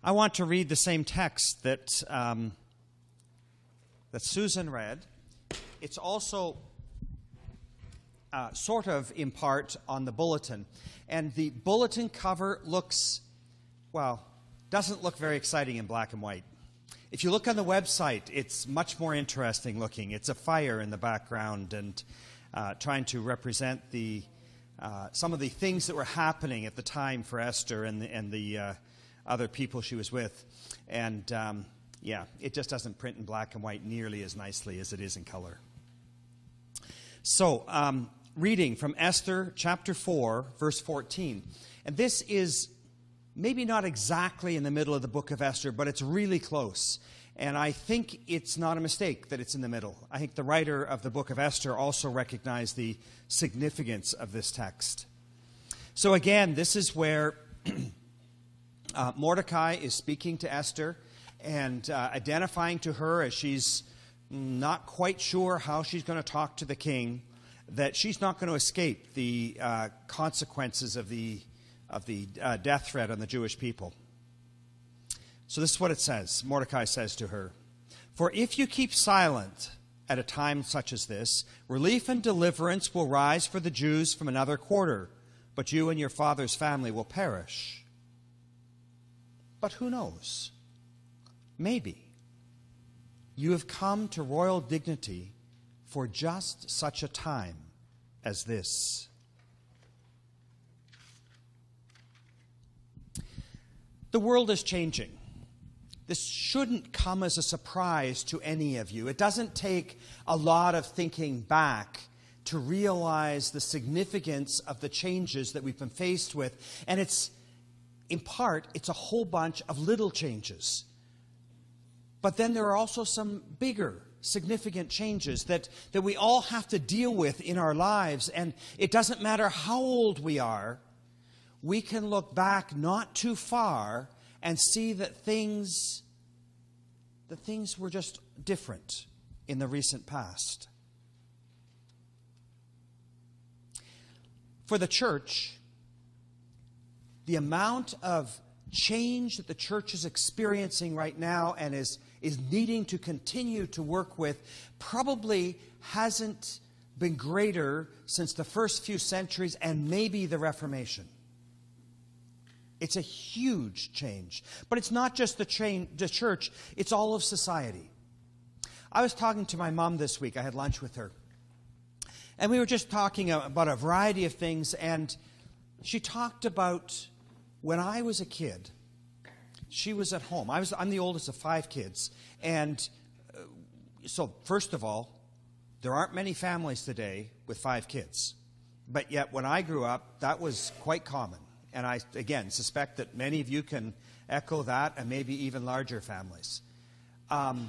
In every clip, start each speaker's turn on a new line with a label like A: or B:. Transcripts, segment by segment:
A: I want to read the same text that Susan read. It's also sort of in part on the bulletin. And the bulletin cover doesn't look very exciting in black and white. If you look on the website, it's much more interesting looking. It's a fire in the background and trying to represent some of the things that were happening at the time for Esther and the other people she was with. And it just doesn't print in black and white nearly as nicely as it is in color. So, reading from Esther chapter 4, verse 14. And this is maybe not exactly in the middle of the book of Esther, but it's really close. And I think it's not a mistake that it's in the middle. I think the writer of the book of Esther also recognized the significance of this text. So again, this is where Mordecai is speaking to Esther and identifying to her, as she's not quite sure how she's going to talk to the king, that she's not going to escape the consequences of the death threat on the Jewish people. So this is what it says. Mordecai says to her, "For if you keep silent at a time such as this, relief and deliverance will rise for the Jews from another quarter, but you and your father's family will perish. But who knows? Maybe you have come to royal dignity for just such a time as this." The world is changing. This shouldn't come as a surprise to any of you. It doesn't take a lot of thinking back to realize the significance of the changes that we've been faced with. And it's a whole bunch of little changes. But then there are also some bigger, significant changes that we all have to deal with in our lives. And it doesn't matter how old we are, we can look back not too far and see that things were just different in the recent past. For the church, the amount of change that the church is experiencing right now and is needing to continue to work with probably hasn't been greater since the first few centuries and maybe the Reformation. It's a huge change. But it's not just the church, it's all of society. I was talking to my mom this week. I had lunch with her. And we were just talking about a variety of things, and she talked about when I was a kid, she was at home. I'm the oldest of 5 kids. And so, first of all, there aren't many families today with 5 kids. But yet, when I grew up, that was quite common. And I, again, suspect that many of you can echo that, and maybe even larger families. And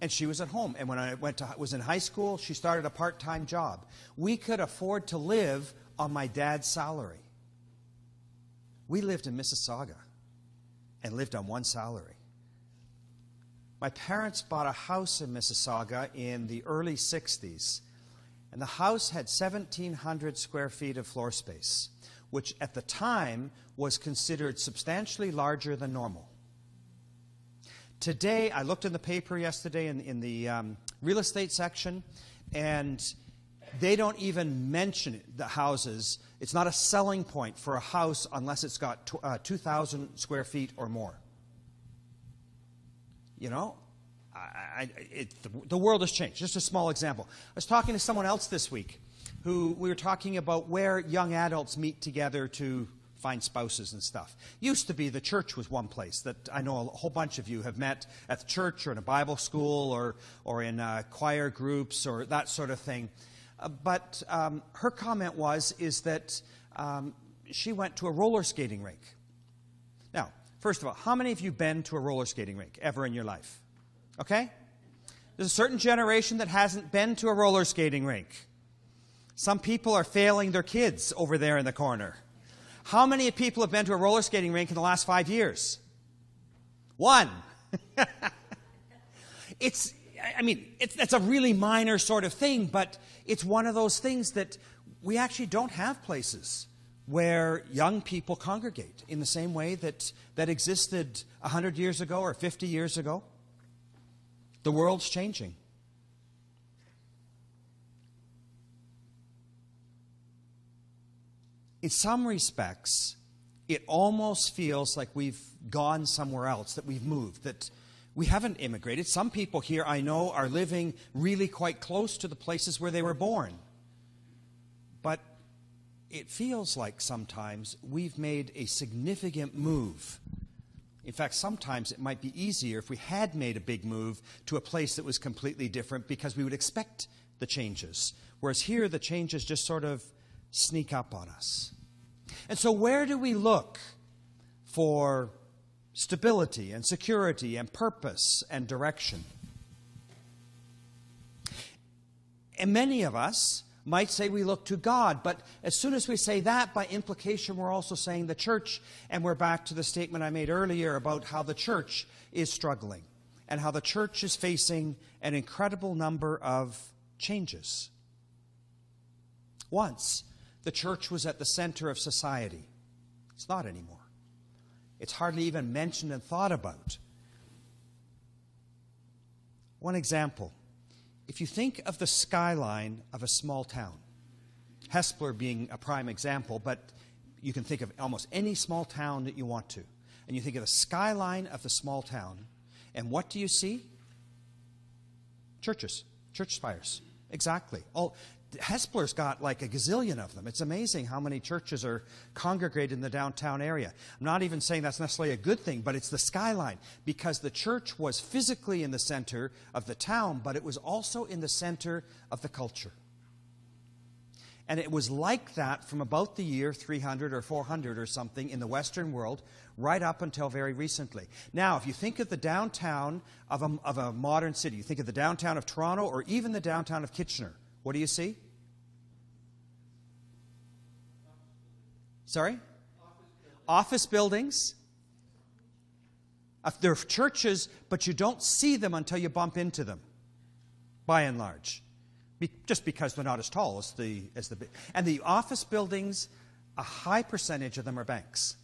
A: she was at home. And when I was in high school, she started a part-time job. We could afford to live on my dad's salary. We lived in Mississauga and lived on one salary. My parents bought a house in Mississauga in the early 60s. And the house had 1,700 square feet of floor space, which at the time was considered substantially larger than normal. Today, I looked in the paper yesterday in the real estate section, and they don't even mention the houses. It's not a selling point for a house unless it's got 2,000 square feet or more. You know? The world has changed. Just a small example. I was talking to someone else this week who we were talking about where young adults meet together to find spouses and stuff. Used to be the church was one place that I know a whole bunch of you have met at the church or in a Bible school or in choir groups or that sort of thing. But her comment is that she went to a roller skating rink. Now, first of all, how many of you been to a roller skating rink ever in your life? Okay? There's a certain generation that hasn't been to a roller skating rink. Some people are failing their kids over there in the corner. How many people have been to a roller skating rink in the last 5 years? 1. It's a really minor sort of thing, but it's one of those things that we actually don't have places where young people congregate in the same way that existed 100 years ago or 50 years ago. The world's changing. In some respects, it almost feels like we've gone somewhere else, that we've moved, that we haven't immigrated. Some people here, I know, are living really quite close to the places where they were born. But it feels like sometimes we've made a significant move. In fact, sometimes it might be easier if we had made a big move to a place that was completely different because we would expect the changes. Whereas here, the changes just sort of sneak up on us. And so where do we look for stability and security and purpose and direction? And many of us might say we look to God, but as soon as we say that, by implication, we're also saying the church, and we're back to the statement I made earlier about how the church is struggling and how the church is facing an incredible number of changes. Once, the church was at the center of society. It's not anymore. It's hardly even mentioned and thought about. One example. If you think of the skyline of a small town, Hespeler being a prime example, but you can think of almost any small town that you want to. And you think of the skyline of the small town, and what do you see? Churches, church spires. Exactly. Hespeler's got like a gazillion of them. It's amazing how many churches are congregated in the downtown area. I'm not even saying that's necessarily a good thing, but it's the skyline, because the church was physically in the center of the town, but it was also in the center of the culture. And it was like that from about the year 300 or 400 or something in the Western world, right up until very recently. Now, if you think of the downtown of a modern city, you think of the downtown of Toronto or even the downtown of Kitchener, what do you see? Sorry? Office buildings. They're churches, but you don't see them until you bump into them, by and large. Just because they're not as tall as the. And the office buildings, a high percentage of them are banks.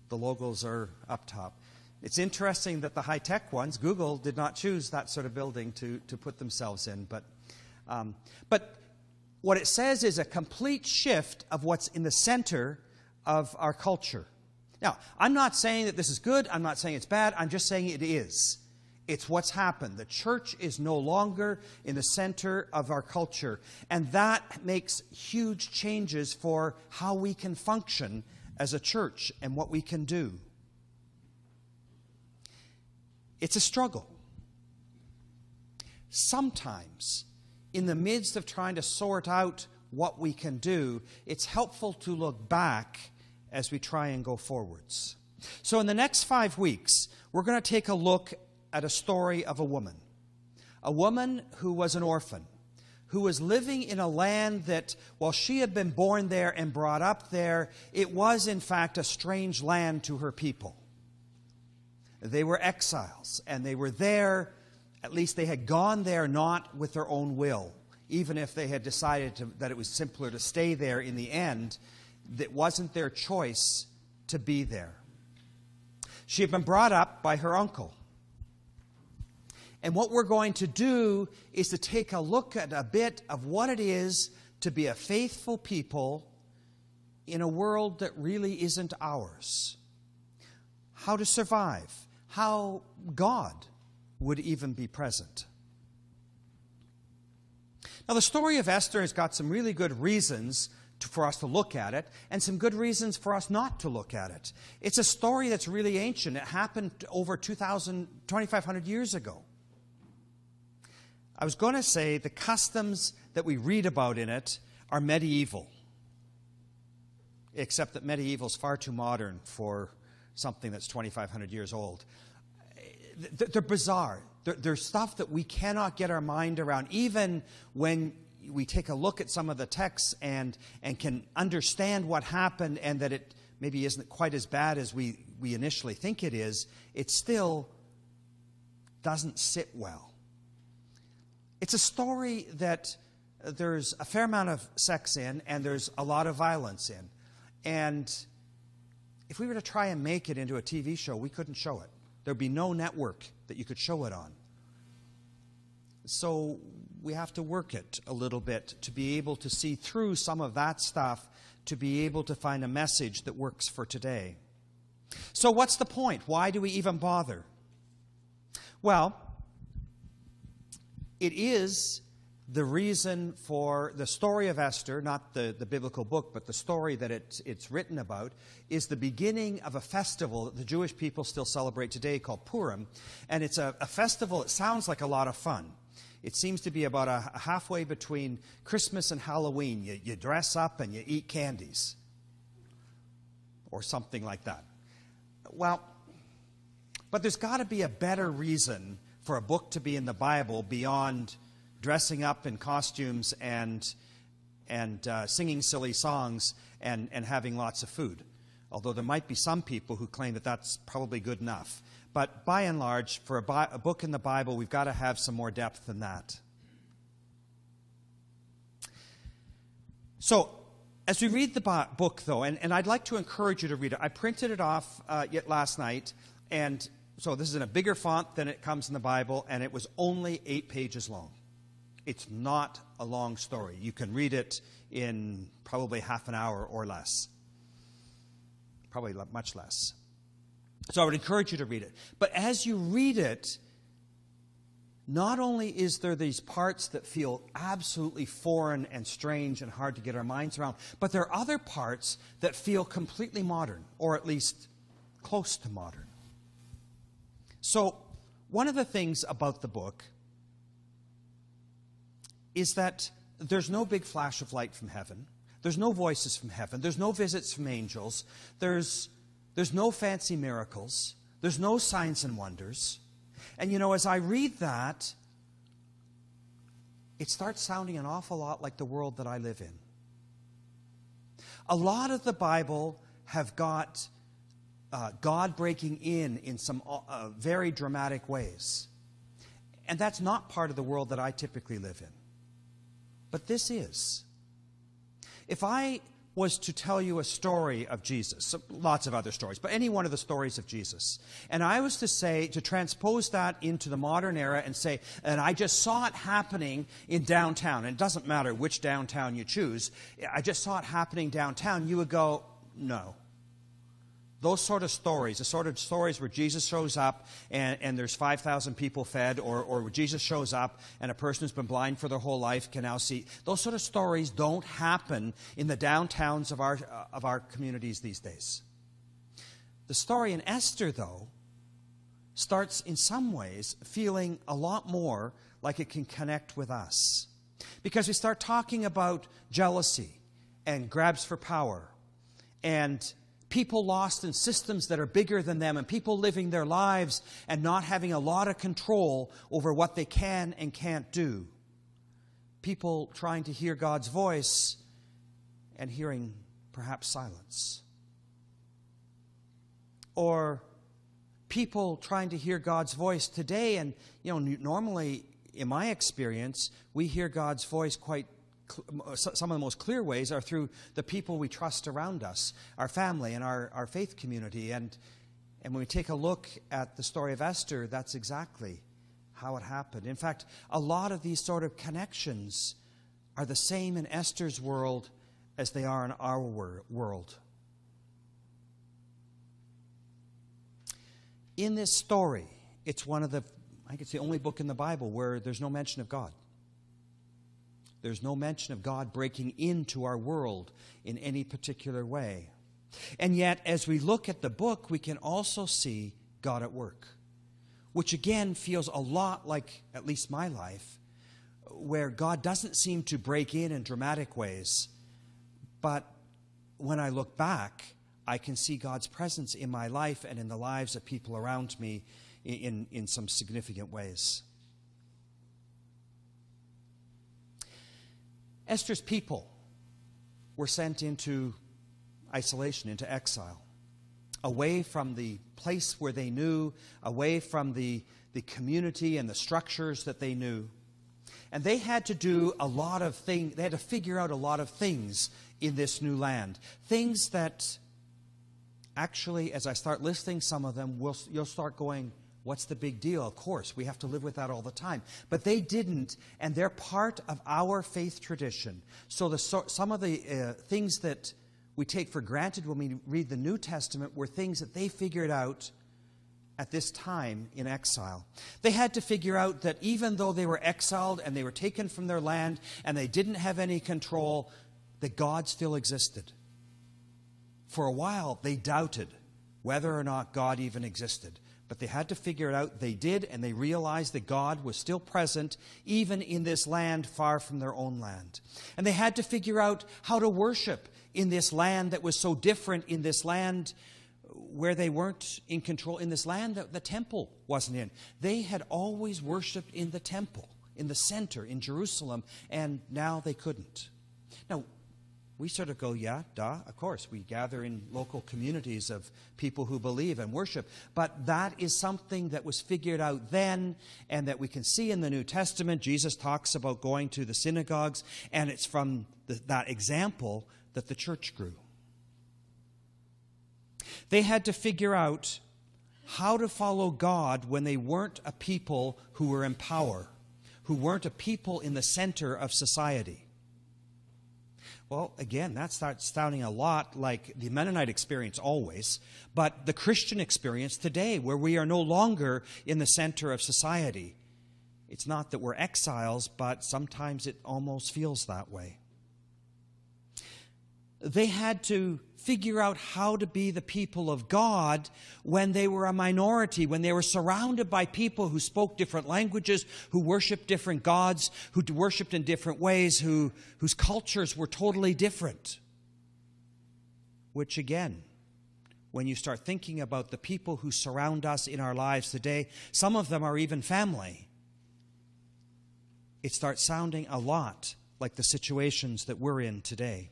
A: The logos are up top. It's interesting that the high-tech ones, Google did not choose that sort of building to put themselves in. But what it says is a complete shift of what's in the center of our culture. Now, I'm not saying that this is good. I'm not saying it's bad. I'm just saying it is. It's what's happened. The church is no longer in the center of our culture. And that makes huge changes for how we can function as a church and what we can do. It's a struggle. Sometimes, in the midst of trying to sort out what we can do, it's helpful to look back as we try and go forwards. So in the next 5 weeks, we're going to take a look at a story of a woman who was an orphan, who was living in a land that, while she had been born there and brought up there, it was in fact a strange land to her people. They were exiles, and they were there, at least they had gone there not with their own will. Even if they had decided that it was simpler to stay there in the end, that wasn't their choice to be there. She had been brought up by her uncle. And what we're going to do is to take a look at a bit of what it is to be a faithful people in a world that really isn't ours. How to survive. How God would even be present. Now, the story of Esther has got some really good reasons for us to look at it, and some good reasons for us not to look at it. It's a story that's really ancient. It happened over 2,500 years ago. I was going to say the customs that we read about in it are medieval, except that medieval is far too modern for something that's 2,500 years old. They're bizarre. They're stuff that we cannot get our mind around, even when we take a look at some of the texts and can understand what happened, and that it maybe isn't quite as bad as we initially think it is. It still doesn't sit well. It's a story that there's a fair amount of sex in, and there's a lot of violence in. And if we were to try and make it into a TV show, we couldn't show it. There'd be no network that you could show it on. So we have to work it a little bit to be able to see through some of that stuff, to be able to find a message that works for today. So what's the point? Why do we even bother? Well, it is the reason for the story of Esther, not the biblical book, but the story that it's written about, is the beginning of a festival that the Jewish people still celebrate today called Purim. And it's a festival that sounds like a lot of fun. It seems to be about a halfway between Christmas and Halloween. You dress up and you eat candies. Or something like that. Well, but there's got to be a better reason for a book to be in the Bible beyond dressing up in costumes and singing silly songs and having lots of food. Although there might be some people who claim that that's probably good enough. But by and large, for a book in the Bible, we've got to have some more depth than that. So, as we read the book, though, and I'd like to encourage you to read it. I printed it off yet last night, and so this is in a bigger font than it comes in the Bible, and it was only 8 pages long. It's not a long story. You can read it in probably half an hour or less. Probably much less. So I would encourage you to read it. But as you read it, not only is there these parts that feel absolutely foreign and strange and hard to get our minds around, but there are other parts that feel completely modern, or at least close to modern. So one of the things about the book is that there's no big flash of light from heaven. There's no voices from heaven. There's no visits from angels. There's no fancy miracles. There's no signs and wonders. And as I read that, it starts sounding an awful lot like the world that I live in. A lot of the Bible have got God breaking in some very dramatic ways. And that's not part of the world that I typically live in. But this is. If I was to tell you a story of Jesus, lots of other stories, but any one of the stories of Jesus, and I was to transpose that into the modern era and say, and I just saw it happening in downtown, and it doesn't matter which downtown you choose, I just saw it happening downtown, you would go, no. Those sort of stories, the sort of stories where Jesus shows up and there's 5,000 people fed, or where Jesus shows up and a person who's been blind for their whole life can now see, those sort of stories don't happen in the downtowns of our communities these days. The story in Esther, though, starts in some ways feeling a lot more like it can connect with us. Because we start talking about jealousy and grabs for power and people lost in systems that are bigger than them, and people living their lives and not having a lot of control over what they can and can't do. People trying to hear God's voice and hearing perhaps silence. Or people trying to hear God's voice today, and normally in my experience, we hear God's voice some of the most clear ways are through the people we trust around us, our family and our faith community. And when we take a look at the story of Esther, that's exactly how it happened. In fact, a lot of these sort of connections are the same in Esther's world as they are in our world. In this story, it's I think it's the only book in the Bible where there's no mention of God. There's no mention of God breaking into our world in any particular way. And yet, as we look at the book, we can also see God at work, which again feels a lot like, at least my life, where God doesn't seem to break in dramatic ways. But when I look back, I can see God's presence in my life and in the lives of people around me in some significant ways. Esther's people were sent into isolation, into exile, away from the place where they knew, away from the community and the structures that they knew. And they had to do a lot of things. They had to figure out a lot of things in this new land. Things that actually, as I start listing some of them, you'll start going, what's the big deal? Of course, we have to live with that all the time. But they didn't, and they're part of our faith tradition. So some of the things that we take for granted when we read the New Testament were things that they figured out at this time in exile. They had to figure out that even though they were exiled and they were taken from their land and they didn't have any control, that God still existed. For a while, they doubted whether or not God even existed. But they had to figure it out. They did, and they realized that God was still present, even in this land far from their own land. And they had to figure out how to worship in this land that was so different, in this land where they weren't in control, in this land that the temple wasn't in. They had always worshipped in the temple, in the center, in Jerusalem, and now they couldn't. Now, we sort of go, yeah, duh, of course. We gather in local communities of people who believe and worship. But that is something that was figured out then and that we can see in the New Testament. Jesus talks about going to the synagogues, and it's from that example that the church grew. They had to figure out how to follow God when they weren't a people who were in power, who weren't a people in the center of society. Well, again, that starts sounding a lot like the Mennonite experience always, but the Christian experience today, where we are no longer in the center of society. It's not that we're exiles, but sometimes it almost feels that way. They had to figure out how to be the people of God when they were a minority, when they were surrounded by people who spoke different languages, who worshiped different gods, who worshiped in different ways, whose cultures were totally different. Which again, when you start thinking about the people who surround us in our lives today, some of them are even family. It starts sounding a lot like the situations that we're in today.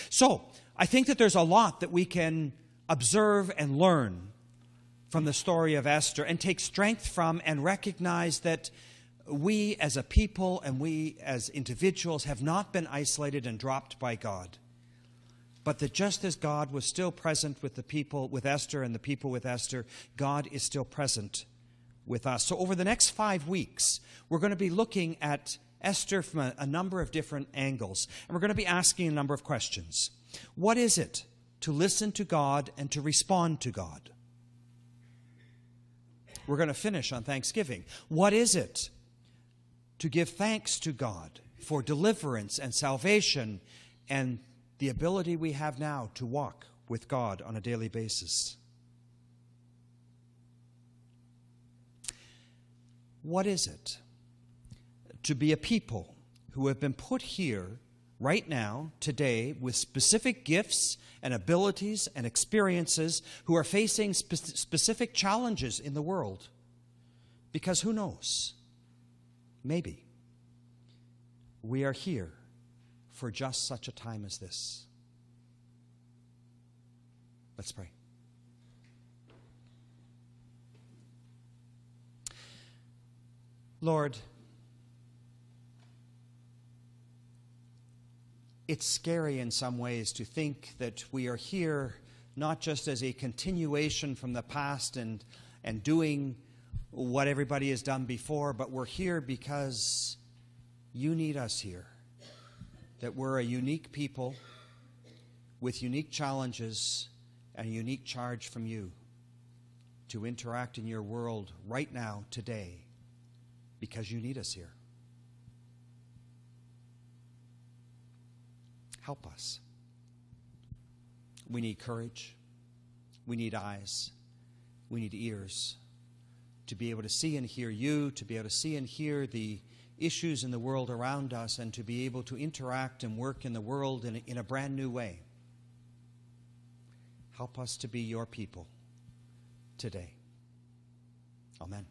A: So, I think that there's a lot that we can observe and learn from the story of Esther and take strength from and recognize that we as a people and we as individuals have not been isolated and dropped by God. But that just as God was still present with the people with Esther and the people with Esther, God is still present with us. So over the next 5 weeks, we're going to be looking at Esther from a number of different angles. And we're going to be asking a number of questions. What is it to listen to God and to respond to God? We're going to finish on Thanksgiving. What is it to give thanks to God for deliverance and salvation and the ability we have now to walk with God on a daily basis? What is it to be a people who have been put here right now, today, with specific gifts and abilities and experiences, who are facing specific challenges in the world? Because who knows? Maybe we are here for just such a time as this. Let's pray. Lord, it's scary in some ways to think that we are here not just as a continuation from the past and doing what everybody has done before, but we're here because you need us here. That we're a unique people with unique challenges and a unique charge from you to interact in your world right now, today, because you need us here. Help us. We need courage. We need eyes. We need ears to be able to see and hear you, to be able to see and hear the issues in the world around us, and to be able to interact and work in the world in a brand new way. Help us to be your people today. Amen.